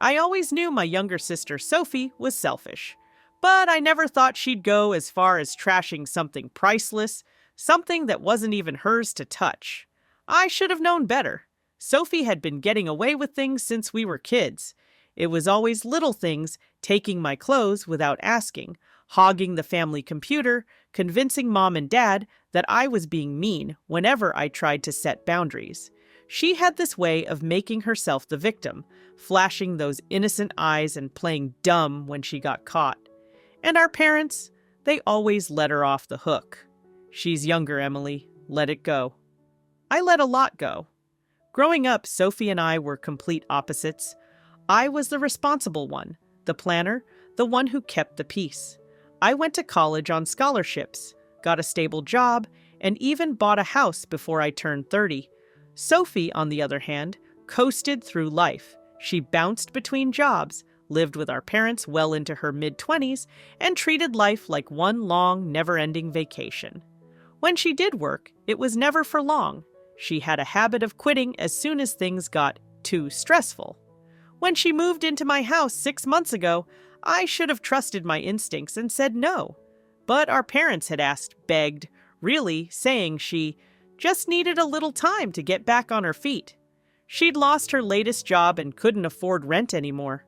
I always knew my younger sister Sophie was selfish, but I never thought she'd go as far as trashing something priceless, something that wasn't even hers to touch. I should have known better. Sophie had been getting away with things since we were kids. It was always little things, taking my clothes without asking, hogging the family computer, convincing mom and dad that I was being mean whenever I tried to set boundaries. She had this way of making herself the victim, flashing those innocent eyes and playing dumb when she got caught. And our parents, they always let her off the hook. She's younger, Emily. Let it go. I let a lot go. Growing up, Sophie and I were complete opposites. I was the responsible one, the planner, the one who kept the peace. I went to college on scholarships, got a stable job, and even bought a house before I turned 30. Sophie, on the other hand, coasted through life. She bounced between jobs, lived with our parents well into her mid-20s, and treated life like one long, never-ending vacation. When she did work, it was never for long. She had a habit of quitting as soon as things got too stressful. When she moved into my house 6 months ago, I should have trusted my instincts and said no. But our parents had asked, begged, really saying she just needed a little time to get back on her feet. She'd lost her latest job and couldn't afford rent anymore.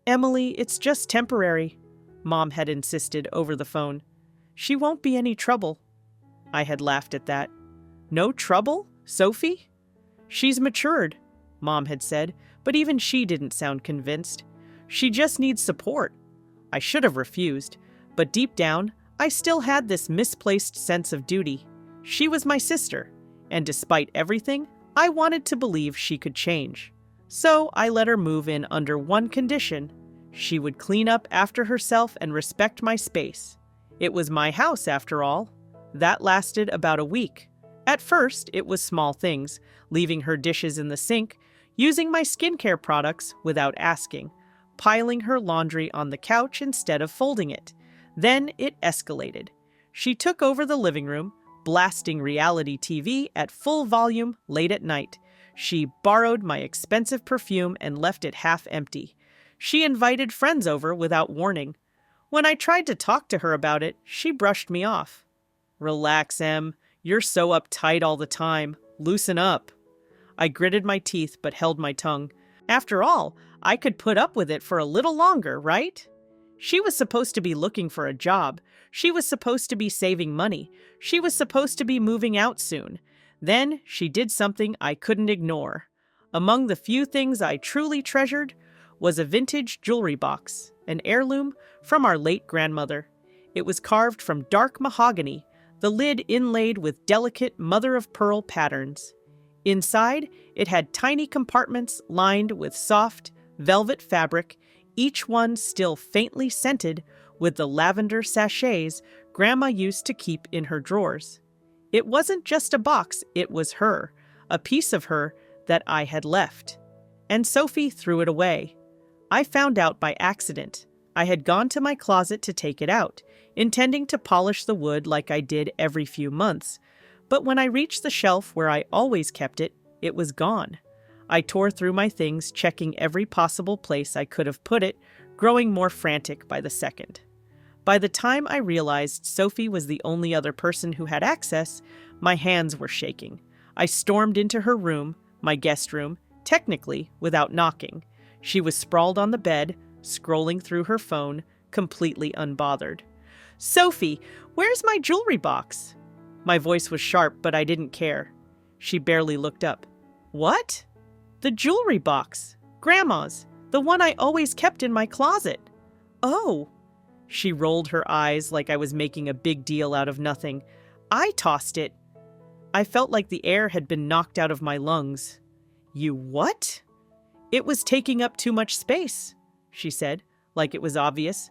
Emily, it's just temporary, Mom had insisted over the phone. She won't be any trouble. I had laughed at that. No trouble, Sophie? She's matured, Mom had said, but even she didn't sound convinced. She just needs support. I should have refused, but deep down, I still had this misplaced sense of duty. She was my sister, and despite everything, I wanted to believe she could change. So I let her move in under one condition. She would clean up after herself and respect my space. It was my house, after all. That lasted about a week. At first, it was small things, leaving her dishes in the sink, using my skincare products without asking, piling her laundry on the couch instead of folding it. Then it escalated. She took over the living room, blasting reality TV at full volume late at night. She borrowed my expensive perfume and left it half empty. She invited friends over without warning. When I tried to talk to her about it, she brushed me off. Relax, Em. You're so uptight all the time. Loosen up. I gritted my teeth but held my tongue. After all, I could put up with it for a little longer, right? She was supposed to be looking for a job. She was supposed to be saving money. She was supposed to be moving out soon. Then she did something I couldn't ignore. Among the few things I truly treasured was a vintage jewelry box, an heirloom from our late grandmother. It was carved from dark mahogany, the lid inlaid with delicate mother-of-pearl patterns. Inside, it had tiny compartments lined with soft, velvet fabric, each one still faintly scented with the lavender sachets Grandma used to keep in her drawers. It wasn't just a box, it was her, a piece of her that I had left. And Sophie threw it away. I found out by accident. I had gone to my closet to take it out, intending to polish the wood like I did every few months. But when I reached the shelf where I always kept it, it was gone. I tore through my things, checking every possible place I could have put it, growing more frantic by the second. By the time I realized Sophie was the only other person who had access, my hands were shaking. I stormed into her room, my guest room, technically without knocking. She was sprawled on the bed, scrolling through her phone, completely unbothered. "Sophie, where's my jewelry box?" My voice was sharp, but I didn't care. She barely looked up. "What?" "The jewelry box. Grandma's. The one I always kept in my closet." "Oh." She rolled her eyes like I was making a big deal out of nothing. "I tossed it." I felt like the air had been knocked out of my lungs. "You what?" "It was taking up too much space," she said, like it was obvious.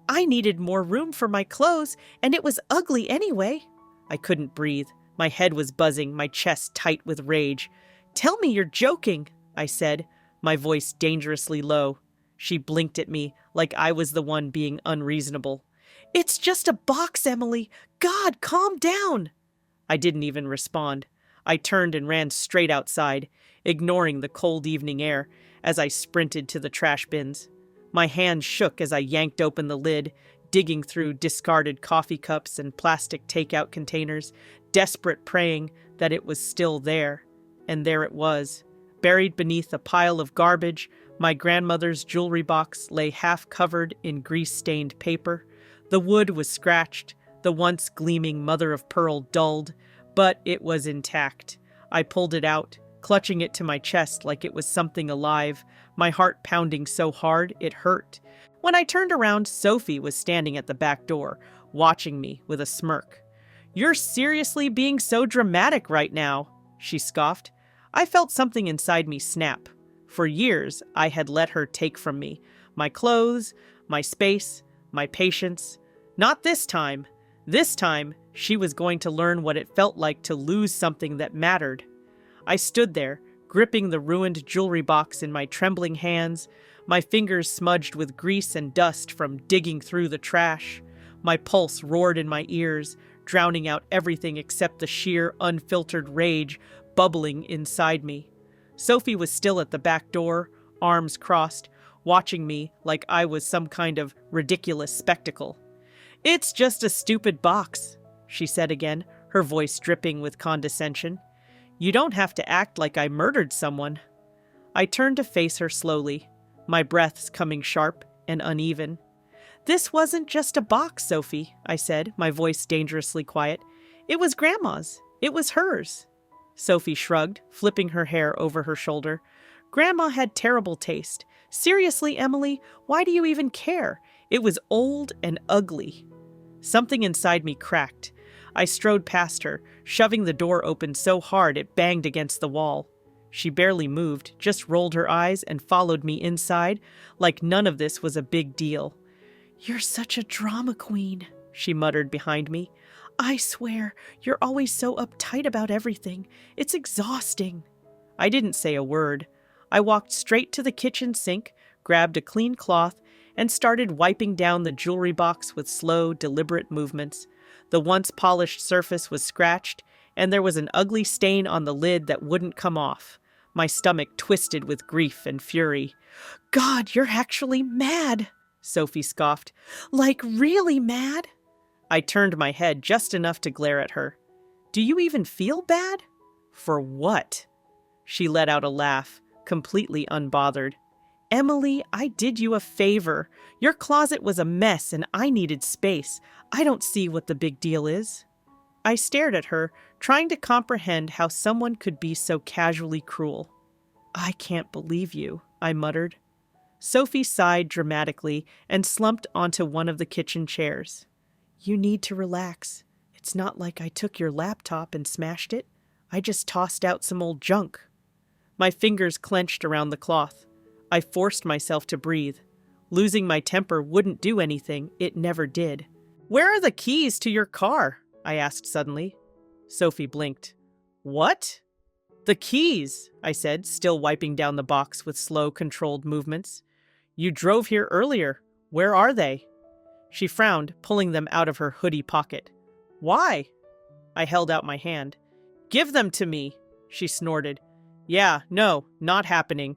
"I needed more room for my clothes, and it was ugly anyway." I couldn't breathe. My head was buzzing, my chest tight with rage. "Tell me you're joking," I said, my voice dangerously low. She blinked at me like I was the one being unreasonable. "It's just a box, Emily. God, calm down." I didn't even respond. I turned and ran straight outside, ignoring the cold evening air. as I sprinted to the trash bins. My hands shook as I yanked open the lid, digging through discarded coffee cups and plastic takeout containers, desperate praying that it was still there. And there it was. Buried beneath a pile of garbage, my grandmother's jewelry box lay half covered in grease-stained paper. The wood was scratched, the once gleaming mother-of-pearl dulled, but it was intact. I pulled it out, clutching it to my chest like it was something alive, my heart pounding so hard it hurt. When I turned around, Sophie was standing at the back door, watching me with a smirk. "You're seriously being so dramatic right now," she scoffed. I felt something inside me snap. For years, I had let her take from me my clothes, my space, my patience. Not this time. This time, she was going to learn what it felt like to lose something that mattered. I stood there, gripping the ruined jewelry box in my trembling hands, my fingers smudged with grease and dust from digging through the trash. My pulse roared in my ears, drowning out everything except the sheer, unfiltered rage bubbling inside me. Sophie was still at the back door, arms crossed, watching me like I was some kind of ridiculous spectacle. "It's just a stupid box," she said again, her voice dripping with condescension. "You don't have to act like I murdered someone." I turned to face her slowly, my breaths coming sharp and uneven. "This wasn't just a box, Sophie," I said, my voice dangerously quiet. "It was Grandma's. It was hers." Sophie shrugged, flipping her hair over her shoulder. "Grandma had terrible taste. Seriously, Emily, why do you even care? It was old and ugly." Something inside me cracked. I strode past her, shoving the door open so hard it banged against the wall. She barely moved, just rolled her eyes and followed me inside, like none of this was a big deal. "You're such a drama queen," she muttered behind me. "I swear, you're always so uptight about everything. It's exhausting." I didn't say a word. I walked straight to the kitchen sink, grabbed a clean cloth, and started wiping down the jewelry box with slow, deliberate movements. The once polished surface was scratched, and there was an ugly stain on the lid that wouldn't come off. My stomach twisted with grief and fury. "God, you're actually mad," Sophie scoffed. "Like really mad?" I turned my head just enough to glare at her. "Do you even feel bad?" "For what?" She let out a laugh, completely unbothered. "Emily, I did you a favor. Your closet was a mess and I needed space. I don't see what the big deal is." I stared at her, trying to comprehend how someone could be so casually cruel. "I can't believe you," I muttered. Sophie sighed dramatically and slumped onto one of the kitchen chairs. "You need to relax. It's not like I took your laptop and smashed it. I just tossed out some old junk." My fingers clenched around the cloth. I forced myself to breathe. Losing my temper wouldn't do anything. It never did. "Where are the keys to your car?" I asked suddenly. Sophie blinked. "What?" "The keys," I said, still wiping down the box with slow, controlled movements. "You drove here earlier. Where are they?" She frowned, pulling them out of her hoodie pocket. "Why?" I held out my hand. "Give them to me," she snorted. "Yeah, no, not happening."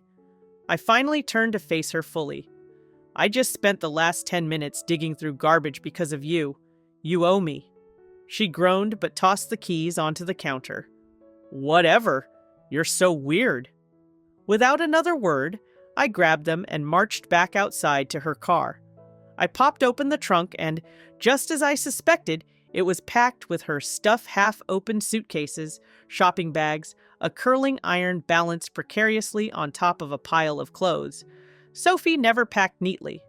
I finally turned to face her fully. "I just spent the last 10 minutes digging through garbage because of you. You owe me." She groaned but tossed the keys onto the counter. "Whatever. You're so weird." Without another word, I grabbed them and marched back outside to her car. I popped open the trunk and, just as I suspected, it was packed with her stuffed half-open suitcases, shopping bags, a curling iron balanced precariously on top of a pile of clothes. Sophie never packed neatly.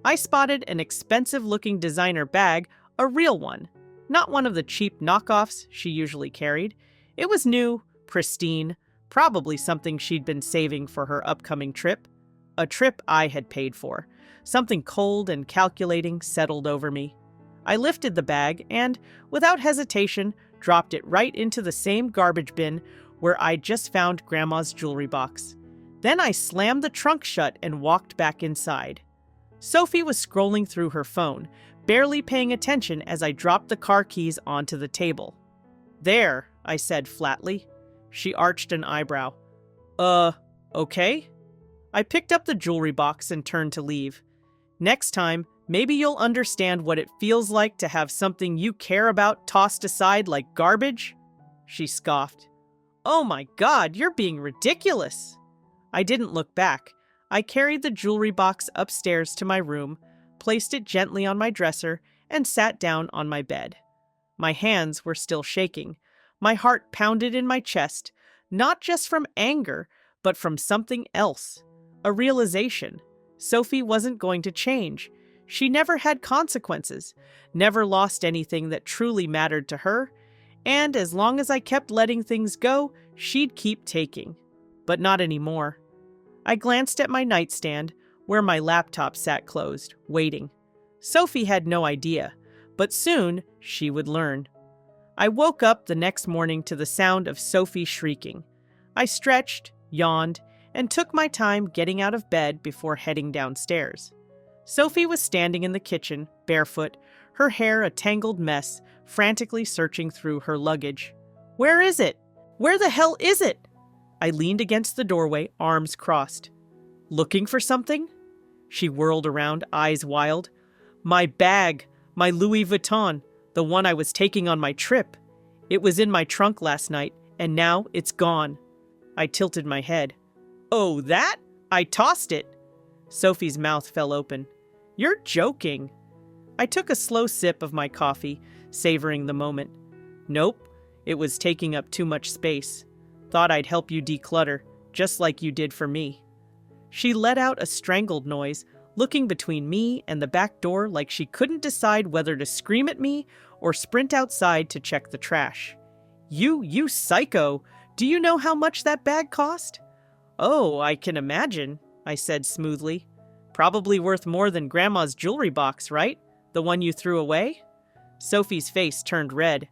I spotted an expensive-looking designer bag, a real one, not one of the cheap knockoffs she usually carried. It was new, pristine, probably something she'd been saving for her upcoming trip. A trip I had paid for. Something cold and calculating settled over me. I lifted the bag and, without hesitation, dropped it right into the same garbage bin where I'd just found Grandma's jewelry box. Then I slammed the trunk shut and walked back inside. Sophie was scrolling through her phone, barely paying attention as I dropped the car keys onto the table. "There," I said flatly. She arched an eyebrow. Okay?" I picked up the jewelry box and turned to leave. Next time, maybe you'll understand what it feels like to have something you care about tossed aside like garbage, she scoffed. Oh my God, you're being ridiculous. I didn't look back. I carried the jewelry box upstairs to my room, placed it gently on my dresser, and sat down on my bed. My hands were still shaking. My heart pounded in my chest, not just from anger, but from something else. A realization. Sophie wasn't going to change. She never had consequences, never lost anything that truly mattered to her, and as long as I kept letting things go, she'd keep taking. But not anymore. I glanced at my nightstand, where my laptop sat closed, waiting. Sophie had no idea, but soon she would learn. I woke up the next morning to the sound of Sophie shrieking. I stretched, yawned, and took my time getting out of bed before heading downstairs. Sophie was standing in the kitchen, barefoot, her hair a tangled mess, frantically searching through her luggage. Where is it? Where the hell is it? I leaned against the doorway, arms crossed. Looking for something? She whirled around, eyes wild. My bag, my Louis Vuitton, the one I was taking on my trip. It was in my trunk last night, and now it's gone. I tilted my head. Oh, that? I tossed it. Sophie's mouth fell open. You're joking. I took a slow sip of my coffee, savoring the moment. Nope, it was taking up too much space. Thought I'd help you declutter, just like you did for me. She let out a strangled noise, looking between me and the back door like she couldn't decide whether to scream at me or sprint outside to check the trash. You psycho! Do you know how much that bag cost? Oh, I can imagine, I said smoothly. Probably worth more than Grandma's jewelry box, right? The one you threw away? Sophie's face turned red.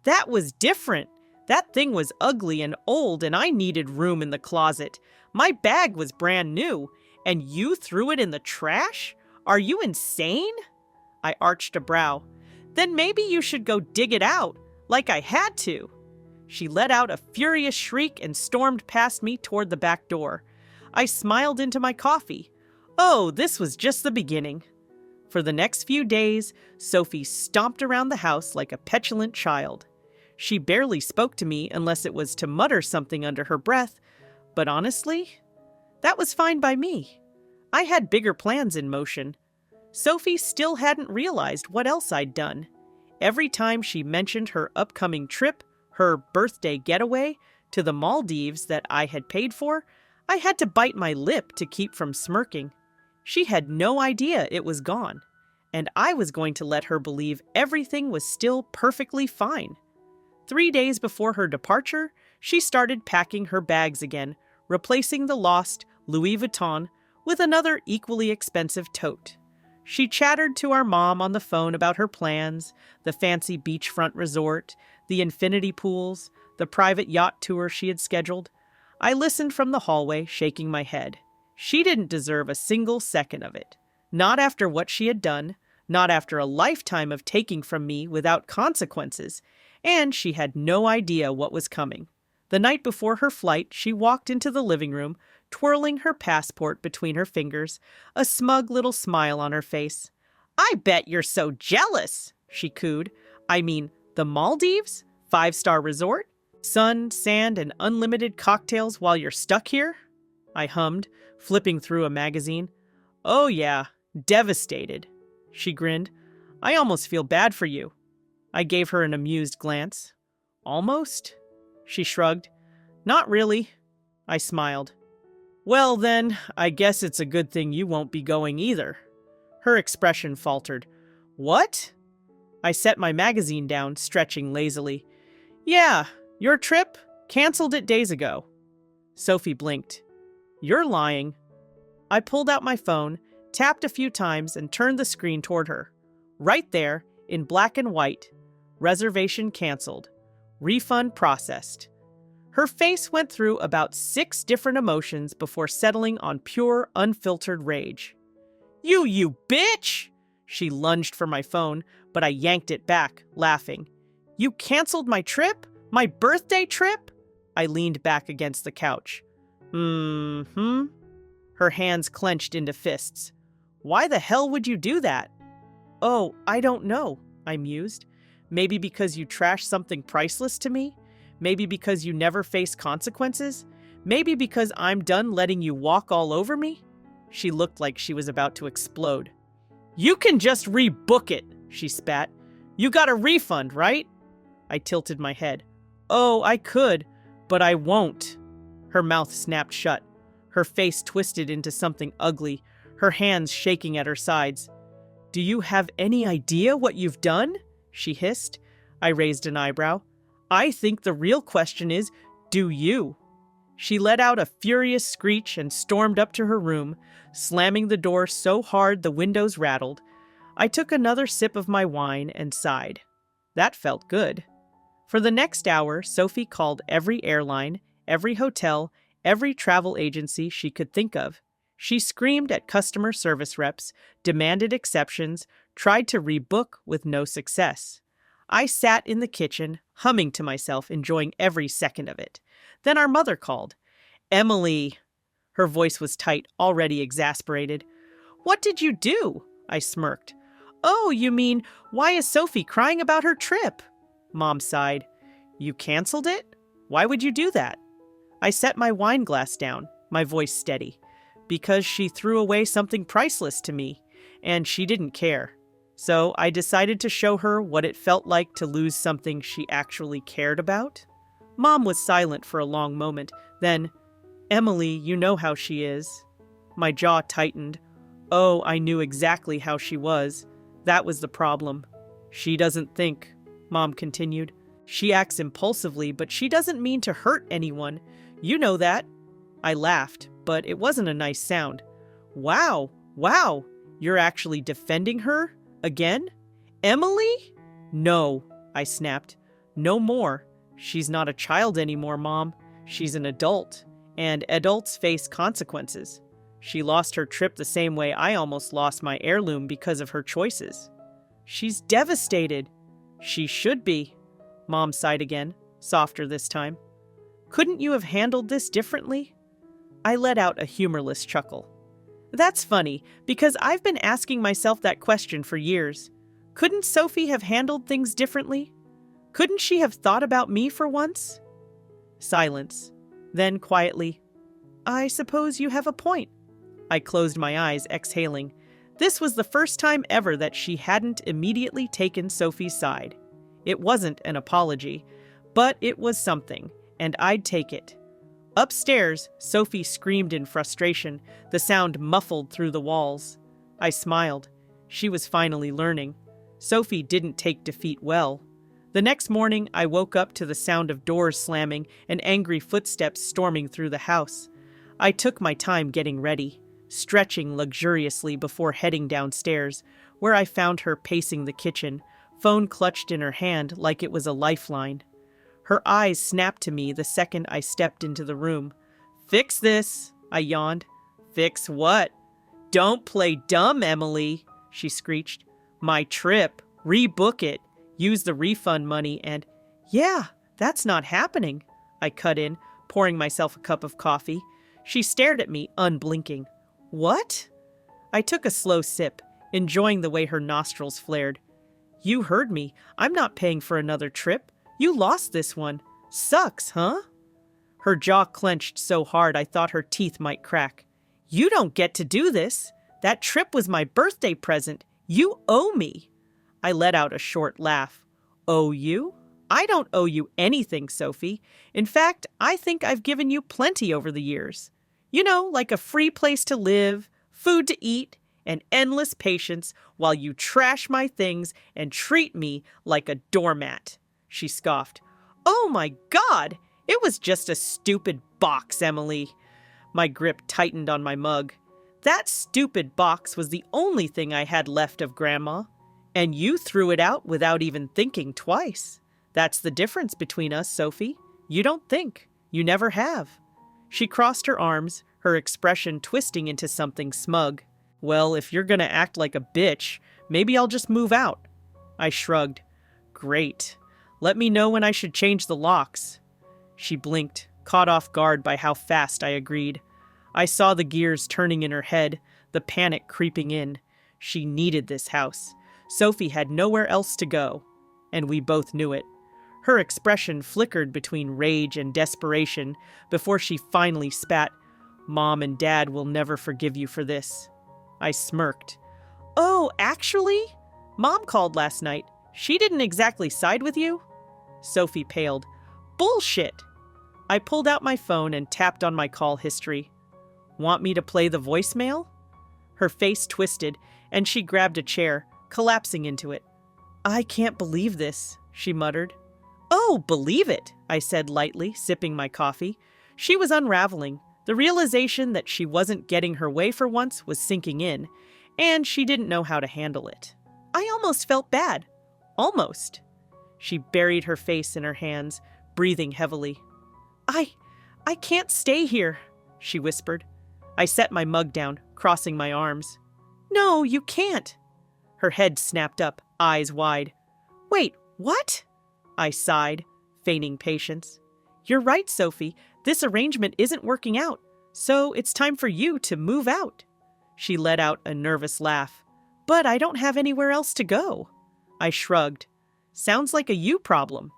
That was different. That thing was ugly and old, and I needed room in the closet. My bag was brand new, and you threw it in the trash? Are you insane? I arched a brow. Then maybe you should go dig it out, like I had to. She let out a furious shriek and stormed past me toward the back door. I smiled into my coffee. Oh, this was just the beginning. For the next few days, Sophie stomped around the house like a petulant child. She barely spoke to me unless it was to mutter something under her breath, but honestly, that was fine by me. I had bigger plans in motion. Sophie still hadn't realized what else I'd done. Every time she mentioned her upcoming trip, her birthday getaway to the Maldives that I had paid for, I had to bite my lip to keep from smirking. She had no idea it was gone, and I was going to let her believe everything was still perfectly fine. 3 days before her departure, she started packing her bags again, replacing the lost Louis Vuitton with another equally expensive tote. She chattered to our mom on the phone about her plans, the fancy beachfront resort, the infinity pools, the private yacht tour she had scheduled. I listened from the hallway, shaking my head. She didn't deserve a single second of it. Not after what she had done, not after a lifetime of taking from me without consequences, and she had no idea what was coming. The night before her flight, she walked into the living room, twirling her passport between her fingers, a smug little smile on her face. I bet you're so jealous, she cooed. I mean, the Maldives? 5-star resort? Sun, sand, and unlimited cocktails while you're stuck here? I hummed, flipping through a magazine. Oh yeah, devastated. She grinned. I almost feel bad for you. I gave her an amused glance. Almost? She shrugged. Not really. I smiled. Well then, I guess it's a good thing you won't be going either. Her expression faltered. What? I set my magazine down, stretching lazily. Yeah, your trip? Canceled it days ago. Sophie blinked. You're lying. I pulled out my phone, tapped a few times, and turned the screen toward her. Right there, in black and white, reservation canceled. Refund processed. Her face went through about 6 different emotions before settling on pure, unfiltered rage. You bitch! She lunged for my phone, but I yanked it back, laughing. You canceled my trip? My birthday trip? I leaned back against the couch. Her her hands clenched into fists. Why the hell would you do that? Oh, I don't know, I mused. Maybe because you trashed something priceless to me? Maybe because you never face consequences? Maybe because I'm done letting you walk all over me? She looked like she was about to explode. You can just rebook it, she spat. You got a refund, right? I tilted my head. Oh, I could, but I won't. Her mouth snapped shut. Her face twisted into something ugly, her hands shaking at her sides. Do you have any idea what you've done? She hissed. I raised an eyebrow. I think the real question is, do you? She let out a furious screech and stormed up to her room, slamming the door so hard the windows rattled. I took another sip of my wine and sighed. That felt good. For the next hour, Sophie called every airline, every hotel, every travel agency she could think of. She screamed at customer service reps, demanded exceptions, tried to rebook with no success. I sat in the kitchen, humming to myself, enjoying every second of it. Then our mother called. Emily. Her voice was tight, already exasperated. What did you do? I smirked. Oh, you mean, why is Sophie crying about her trip? Mom sighed. You canceled it? Why would you do that? I set my wine glass down, my voice steady. Because she threw away something priceless to me, and she didn't care. So I decided to show her what it felt like to lose something she actually cared about. Mom was silent for a long moment. Then, Emily, you know how she is. My jaw tightened. Oh, I knew exactly how she was. That was the problem. She doesn't think, Mom continued. She acts impulsively, but she doesn't mean to hurt anyone. You know that. I laughed, but it wasn't a nice sound. Wow, you're actually defending her? Again? Emily? No, I snapped. No more. She's not a child anymore, Mom. She's an adult, and adults face consequences. She lost her trip the same way I almost lost my heirloom because of her choices. She's devastated. She should be. Mom sighed again, softer this time. Couldn't you have handled this differently? I let out a humorless chuckle. That's funny, because I've been asking myself that question for years. Couldn't Sophie have handled things differently? Couldn't she have thought about me for once? Silence. Then quietly, I suppose you have a point. I closed my eyes, exhaling. This was the first time ever that she hadn't immediately taken Sophie's side. It wasn't an apology, but it was something, and I'd take it. Upstairs, Sophie screamed in frustration, the sound muffled through the walls. I smiled. She was finally learning. Sophie didn't take defeat well. The next morning, I woke up to the sound of doors slamming and angry footsteps storming through the house. I took my time getting ready, stretching luxuriously before heading downstairs, where I found her pacing the kitchen, phone clutched in her hand like it was a lifeline. Her eyes snapped to me the second I stepped into the room. Fix this, I yawned. Fix what? Don't play dumb, Emily, she screeched. My trip. Rebook it. Use the refund money and... Yeah, that's not happening, I cut in, pouring myself a cup of coffee. She stared at me, unblinking. What? I took a slow sip, enjoying the way her nostrils flared. You heard me. I'm not paying for another trip. You lost this one. Sucks, huh? Her jaw clenched so hard I thought her teeth might crack. You don't get to do this. That trip was my birthday present. You owe me. I let out a short laugh. Owe you? I don't owe you anything, Sophie. In fact, I think I've given you plenty over the years. You know, like a free place to live, food to eat, and endless patience while you trash my things and treat me like a doormat. She scoffed. Oh my God! It was just a stupid box, Emily. My grip tightened on my mug. That stupid box was the only thing I had left of Grandma. And you threw it out without even thinking twice. That's the difference between us, Sophie. You don't think. You never have. She crossed her arms, her expression twisting into something smug. Well, if you're gonna act like a bitch, maybe I'll just move out. I shrugged. Great. Let me know when I should change the locks. She blinked, caught off guard by how fast I agreed. I saw the gears turning in her head, the panic creeping in. She needed this house. Sophie had nowhere else to go, and we both knew it. Her expression flickered between rage and desperation before she finally spat, "Mom and Dad will never forgive you for this." I smirked. "Oh, actually? Mom called last night. She didn't exactly side with you?" Sophie paled. "Bullshit!" I pulled out my phone and tapped on my call history. "Want me to play the voicemail?" Her face twisted, and she grabbed a chair, collapsing into it. "I can't believe this," she muttered. "Oh, believe it," I said lightly, sipping my coffee. She was unraveling. The realization that she wasn't getting her way for once was sinking in, and she didn't know how to handle it. I almost felt bad. Almost. She buried her face in her hands, breathing heavily. I can't stay here," she whispered. I set my mug down, crossing my arms. "No, you can't." Her head snapped up, eyes wide. "Wait, what?" I sighed, feigning patience. "You're right, Sophie. This arrangement isn't working out, so it's time for you to move out." She let out a nervous laugh. "But I don't have anywhere else to go." I shrugged. "Sounds like a you problem."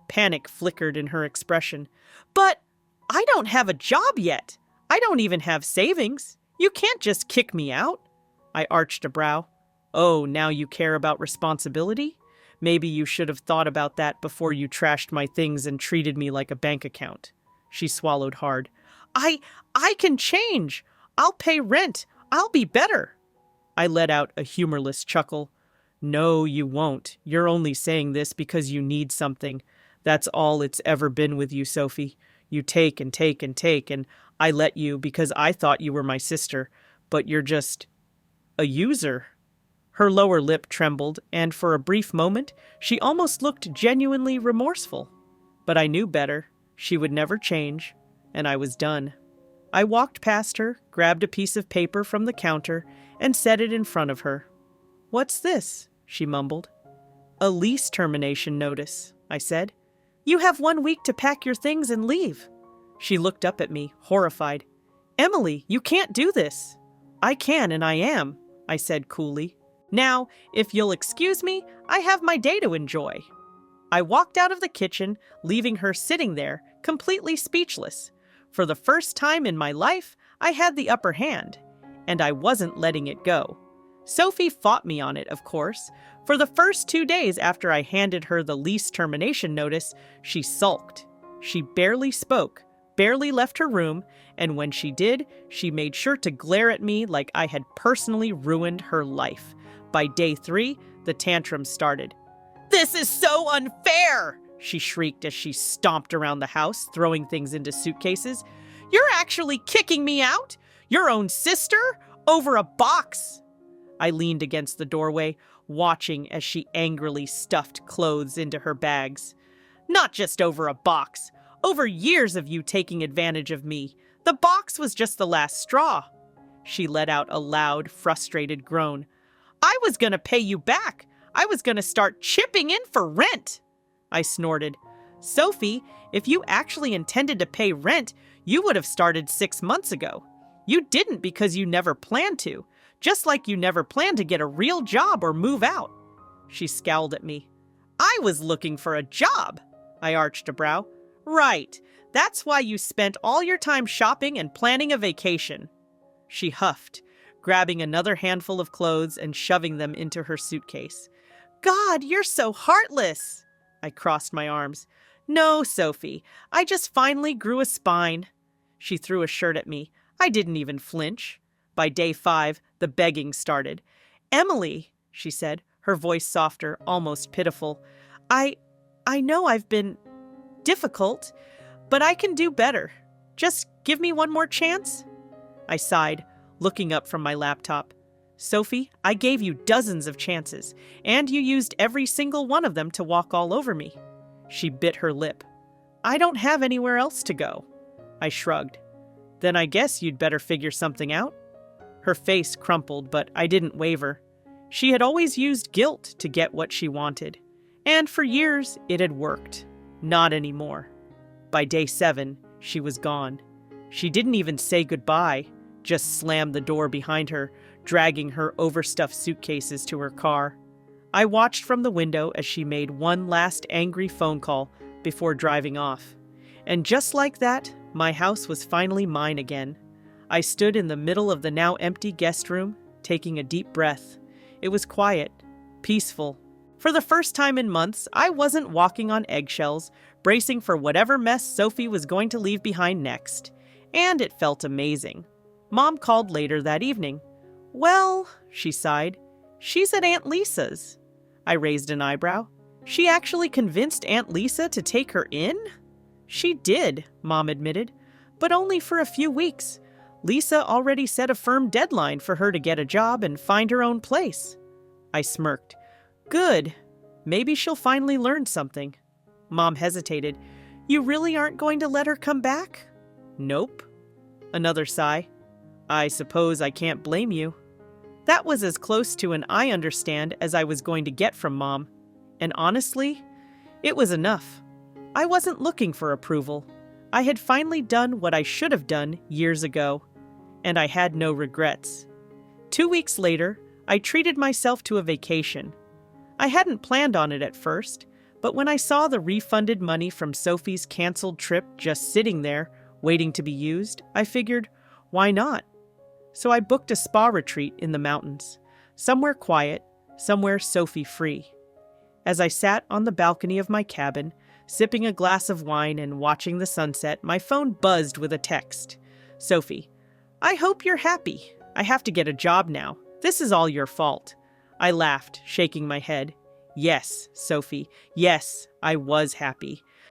Panic flickered in her expression. "But I don't have a job yet. I don't even have savings. You can't just kick me out." I arched a brow. "Oh, now you care about responsibility? Maybe you should have thought about that before you trashed my things and treated me like a bank account." She swallowed hard. I can change. I'll pay rent. I'll be better." I let out a humorless chuckle. "No, you won't. You're only saying this because you need something. That's all it's ever been with you, Sophie. You take and take and take, and I let you because I thought you were my sister, but you're just a user." Her lower lip trembled, and for a brief moment, she almost looked genuinely remorseful. But I knew better. She would never change, and I was done. I walked past her, grabbed a piece of paper from the counter, and set it in front of her. "What's this?" she mumbled. "A lease termination notice," I said. "You have 1 week to pack your things and leave." She looked up at me, horrified. "Emily, you can't do this." "I can, and I am," I said coolly. "Now, if you'll excuse me, I have my day to enjoy." I walked out of the kitchen, leaving her sitting there, completely speechless. For the first time in my life, I had the upper hand, and I wasn't letting it go. Sophie fought me on it, of course. For the first 2 days after I handed her the lease termination notice, she sulked. She barely spoke, barely left her room, and when she did, she made sure to glare at me like I had personally ruined her life. By day 3, the tantrum started. "This is so unfair!" she shrieked as she stomped around the house, throwing things into suitcases. "You're actually kicking me out? Your own sister? Over a box!" I leaned against the doorway, watching as she angrily stuffed clothes into her bags. "Not just over a box. Over years of you taking advantage of me. The box was just the last straw." She let out a loud, frustrated groan. "I was going to pay you back. I was going to start chipping in for rent." I snorted. "Sophie, if you actually intended to pay rent, you would have started 6 months ago. You didn't because you never planned to, just like you never planned to get a real job or move out." She scowled at me. "I was looking for a job." I arched a brow. "Right. That's why you spent all your time shopping and planning a vacation." She huffed, grabbing another handful of clothes and shoving them into her suitcase. "God, you're so heartless." I crossed my arms. "No, Sophie, I just finally grew a spine." She threw a shirt at me. I didn't even flinch. By day 5, the begging started. "Emily," she said, her voice softer, almost pitiful. I know I've been difficult, but I can do better. Just give me one more chance." I sighed, looking up from my laptop. "Sophie, I gave you dozens of chances, and you used every single one of them to walk all over me." She bit her lip. "I don't have anywhere else to go." I shrugged. "Then I guess you'd better figure something out." Her face crumpled, but I didn't waver. She had always used guilt to get what she wanted, and for years it had worked. Not anymore. By day 7, she was gone. She didn't even say goodbye, just slammed the door behind her, dragging her overstuffed suitcases to her car. I watched from the window as she made one last angry phone call before driving off. And just like that, my house was finally mine again. I stood in the middle of the now empty guest room, taking a deep breath. It was quiet, peaceful. For the first time in months, I wasn't walking on eggshells, bracing for whatever mess Sophie was going to leave behind next. And it felt amazing. Mom called later that evening. "Well," she sighed, "she's at Aunt Lisa's." I raised an eyebrow. "She actually convinced Aunt Lisa to take her in?" "She did," Mom admitted, "but only for a few weeks. Lisa already set a firm deadline for her to get a job and find her own place." I smirked. "Good. Maybe she'll finally learn something." Mom hesitated. "You really aren't going to let her come back?" "Nope." Another sigh. "I suppose I can't blame you." That was as close to an "I understand" as I was going to get from Mom. And honestly, it was enough. I wasn't looking for approval. I had finally done what I should have done years ago. And I had no regrets. 2 weeks later, I treated myself to a vacation. I hadn't planned on it at first, but when I saw the refunded money from Sophie's canceled trip just sitting there, waiting to be used, I figured, why not? So I booked a spa retreat in the mountains, somewhere quiet, somewhere Sophie-free. As I sat on the balcony of my cabin, sipping a glass of wine and watching the sunset, my phone buzzed with a text. "Sophie, I hope you're happy. I have to get a job now. This is all your fault." I laughed, shaking my head. Yes, Sophie. Yes, I was happy.